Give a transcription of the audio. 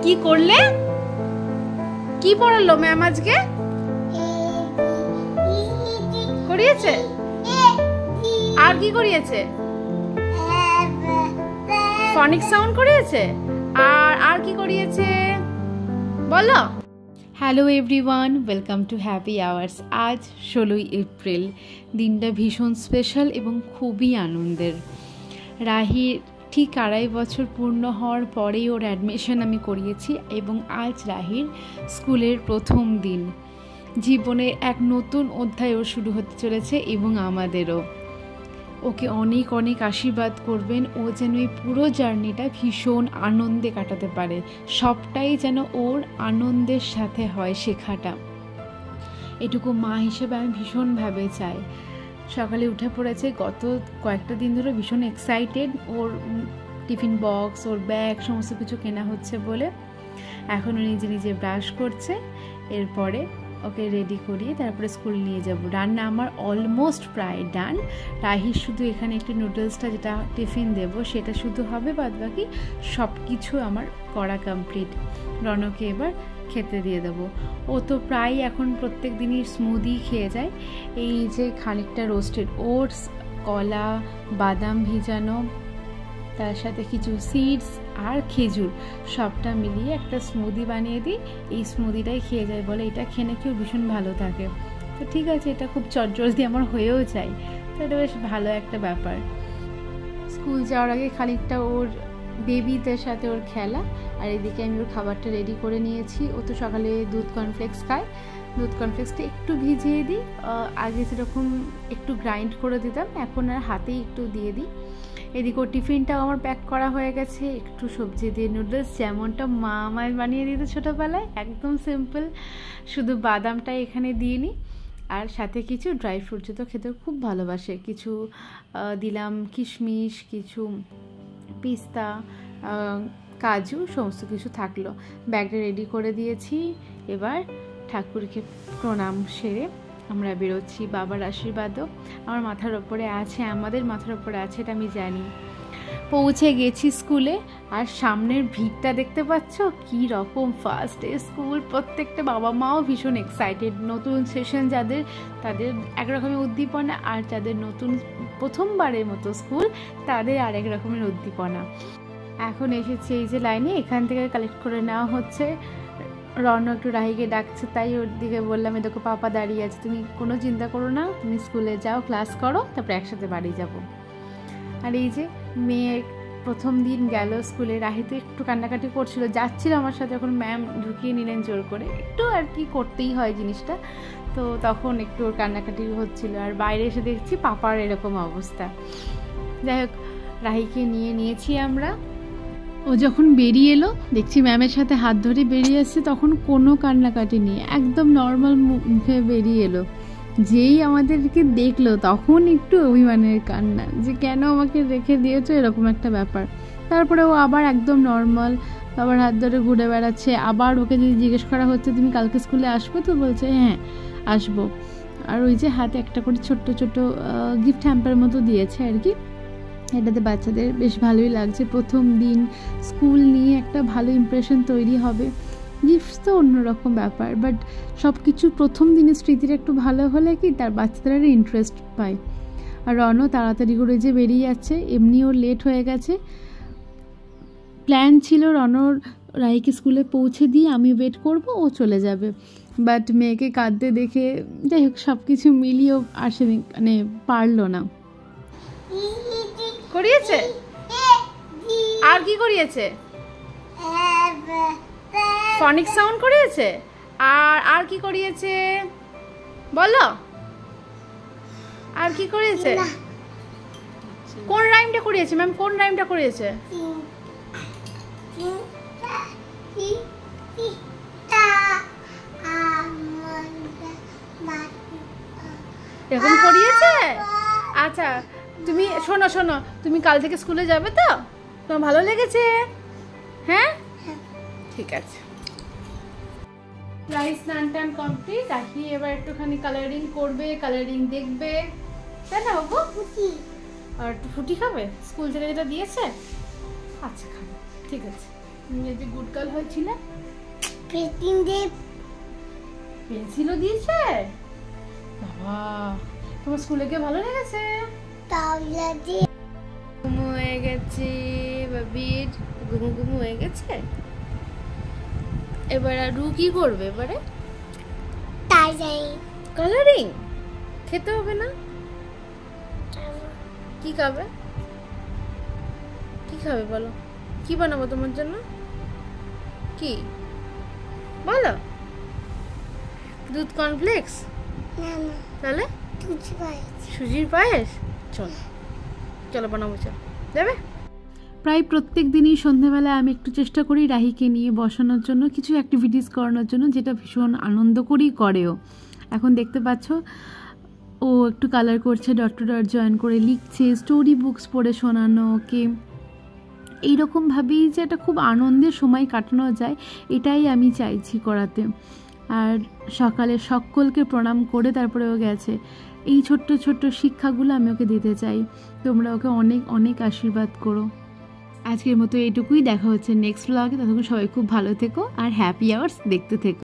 কি করলে? কি পড়ালো ম্যাম আজকে? করিয়েছে? আর কি করিয়েছে? ফনিক সাউন্ড করিয়েছে। আর কি করিয়েছে বলো। Hello everyone, welcome to happy hours. আজ 16ই এপ্রিল, দিনটা ভীষণ স্পেশাল এবং খুবই আনন্দের। রাহির ঠিক 2.5 বছর পূর্ণ হওয়ার পরেই ওর অ্যাডমিশন আমি করিয়েছি এবং আজ রাহির স্কুলের প্রথম দিন। জীবনের এক নতুন অধ্যায় ওর শুরু হতে চলেছে এবং আমাদেরও। ওকে অনেক অনেক আশীর্বাদ করবেন, ও যেন এই পুরো জার্নিটা ভীষণ আনন্দে কাটাতে পারে, সবটাই যেন ওর আনন্দের সাথে হয় শেখাটা। এটুকু মা হিসেবে আমি ভীষণভাবে চাই। সকালে উঠে পড়েছে, গত কয়েকটা দিন ধরে ভীষণ এক্সাইটেড। ওর টিফিন বক্স, ওর ব্যাগ সমস্ত কিছু কেনা হচ্ছে বলে। এখন ও নিজে নিজে ব্রাশ করছে। এরপরে ওকে রেডি করিয়ে তারপরে স্কুল নিয়ে যাব। রান্না আমার অলমোস্ট প্রায় ডান। রাহির শুধু এখানে একটু নুডলসটা যেটা টিফিন দেব সেটা শুধু হবে, বাদ বাকি সব কিছু আমার করা কমপ্লিট। রনকে এবার খেতে দিয়ে দেবো। ও তো প্রায় এখন প্রত্যেক দিনই স্মুদি খেয়ে যায়। এই যে খানিকটা রোস্টেড ওটস, কলা, বাদাম ভিজানো, তার সাথে কিছু সিডস আর খেজুর সবটা মিলিয়ে একটা স্মুদি বানিয়ে দিই। এই স্মুদিটাই খেয়ে যায়, বলে এটা খেয়ে নাকি ভীষণ ভালো থাকে। তো ঠিক আছে, এটা খুব চটজলদি আমার হয়েও যায়, তো এটা বেশ ভালো একটা ব্যাপার। স্কুল যাওয়ার আগে খানিকটা ওর বেবিদের সাথে ওর খেলা, আর এদিকে আমি ওর খাবারটা রেডি করে নিয়েছি। ও তো সকালে দুধ কর্নফ্লেক্স খায়। দুধ কর্নফ্লেক্সটা একটু ভিজিয়ে দিই, আগে যেরকম একটু গ্রাইন্ড করে দিতাম, এখন আর হাতেই একটু দিয়ে দিই। এদিকে ওর টিফিনটাও আমার প্যাক করা হয়ে গেছে। একটু সবজি দিয়ে নুডলস, যেমনটা মা আমায় বানিয়ে দিত ছোটোবেলায়, একদম সিম্পল, শুধু বাদামটাই এখানে দিয়ে নিই। আর সাথে কিছু ড্রাই ফ্রুট, যেটা খেতে খুব ভালোবাসে, কিছু দিলাম কিশমিশ, কিছু পিস্তা, কাজু, সমস্ত কিছু থাকলো। ব্যাগটা রেডি করে দিয়েছি। এবার ঠাকুরকে প্রণাম সেরে আমরা বেরোচ্ছি। বাবার আশীর্বাদও আমার মাথার ওপরে আছে, আমাদের মাথার ওপরে আছে, এটা আমি জানি। পৌঁছে গেছি স্কুলে, আর সামনের ভিড়টা দেখতে পাচ্ছ কি রকম। ফার্স্ট ডে স্কুল, প্রত্যেকটা বাবা মাও ভীষণ এক্সাইটেড। নতুন সেশন যাদের, তাদের একরকমের উদ্দীপনা, আর যাদের নতুন প্রথমবারের মতো স্কুল, তাদের আরেক রকমের উদ্দীপনা। এখন এসেছি এই যে লাইনে, এখান থেকে কালেক্ট করে নেওয়া হচ্ছে। রন একটু রাহিকে ডাকছে, তাই ওর দিকে বললাম, এ দেখো পাপা দাঁড়িয়ে আছে, তুমি কোনো চিন্তা করো না, তুমি স্কুলে যাও, ক্লাস করো, তারপরে একসাথে বাড়ি যাব। আর এই যে মেয়ে প্রথম দিন গেল স্কুলে। রাহি তো একটু কান্নাকাটি করছিল, যাচ্ছিল আমার সাথে, যখন ম্যাম ঢুকিয়ে নিলেন জোর করে, একটু আর কি করতেই হয় জিনিসটা, তো তখন একটু ওর কান্নাকাটি হচ্ছিল। আর বাইরে এসে দেখছি পাপার এরকম অবস্থা। যাই হোক, রাহিকে নিয়ে নিয়েছি আমরা। ও যখন বেরিয়ে এলো, দেখছি ম্যামের সাথে হাত ধরে বেরিয়ে আসছে, তখন কোনো কান্নাকাটি নেই, একদম নর্মাল মুখে বেরিয়ে এলো। যেই আমাদেরকে দেখলো তখন একটু অভিমানের কান্না, যে কেন আমাকে রেখে দিয়েছো, এরকম একটা ব্যাপার। তারপরে ও আবার একদম নর্মাল বাবার হাত ধরে ঘুরে বেড়াচ্ছে। আবার ওকে যদি জিজ্ঞেস করা হচ্ছে তুমি কালকে স্কুলে আসবে, তো বলছে হ্যাঁ আসবো। আর ওই যে হাতে একটা করে ছোট্ট ছোট্ট গিফট হ্যাম্পার মতো দিয়েছে আর কি, এটাতে বাচ্চাদের বেশ ভালোই লাগছে। প্রথম দিন স্কুল নিয়ে একটা ভালো ইমপ্রেশন তৈরি হবে। গিফটস তো অন্যরকম ব্যাপার, বাট সব কিছু প্রথম দিনের স্মৃতির একটু ভালো হলে কি তার বাচ্চাদের ইন্টারেস্ট পায়। আর রনও তাড়াতাড়ি করে যে বেরিয়ে যাচ্ছে, এমনি ওর লেট হয়ে গেছে। প্ল্যান ছিল রনর রাহিকে স্কুলে পৌঁছে দিয়ে আমি ওয়েট করব, ও চলে যাবে, বাট মেয়েকে কাঁদতে দেখে, যাই হোক সব কিছু মিলিয়েও আসেনি, মানে পারলো না। করিয়েছে? আর কি করিয়েছে? ফনিক সাউন্ড করিয়েছে। আর কি করিয়েছে বলো। আর কি করিয়েছে? কোন রাইমটা করিয়েছে ম্যাম? কোন রাইমটা করিয়েছে? এরকম করিয়েছে? আচ্ছা, তুমি শোনো শোনো, তুমি কাল থেকে স্কুলে যাবে তো? তোমার ভালো লেগেছে? হ্যাঁ, ঠিক আছে। রাইস স্নান টান কমপ্লিট। রাখি এবার একটুখানি কালারিং করবে, কালারিং দেখবে, তাই না বাবু? আর একটু ফুটি খাবে স্কুল থেকে যেটা দিয়েছে। আচ্ছা খাবে, ঠিক আছে। ইংরেজি গুড গার্ল হয়েছিল? পেন্সিলও দিয়েছে? বাবা, তোমার স্কুলে গিয়ে ভালো লেগেছে? ঘুমু হয়ে গেছে বাবির, ঘুমু হয়ে গেছে। এবার আর কি করবে এবারে? কালারিং খেতে হবে না? কি খাবে? কি খাবে বলো? কি বানাবো তোমার জন্য? কি বলো? দুধ কর্নফ্লেক্স? তাহলে সুজির পায়েস? চলো চলো বানাবো, চলো যাবে। প্রায় প্রত্যেক দিনই সন্ধ্যাবেলায় আমি একটু চেষ্টা করি রাহিকে নিয়ে বসানোর জন্য, কিছু অ্যাক্টিভিটিস করানোর জন্য, যেটা ভীষণ আনন্দ করেই করেও। এখন দেখতে পাচ্ছ ও একটু কালার করছে, ডট টু ডট জয়েন করে লিখছে, স্টোরি বুকস পড়ে শোনানো ওকে। এইরকমভাবেই যে একটা খুব আনন্দের সময় কাটানো যায়, এটাই আমি চাইছি করাতে। আর সকালে সকলকে প্রণাম করে তারপরে ও গেছে। এই ছোট্ট ছোট্ট শিক্ষাগুলো আমি ওকে দিতে চাই। তোমরা ওকে অনেক অনেক আশীর্বাদ করো। আজকের মতো এইটুকুই, দেখা হচ্ছে নেক্সট ব্লগে। ততক্ষণ সবাই খুব ভালো থেকো আর হ্যাপি আওয়ার্স দেখতে থেকো।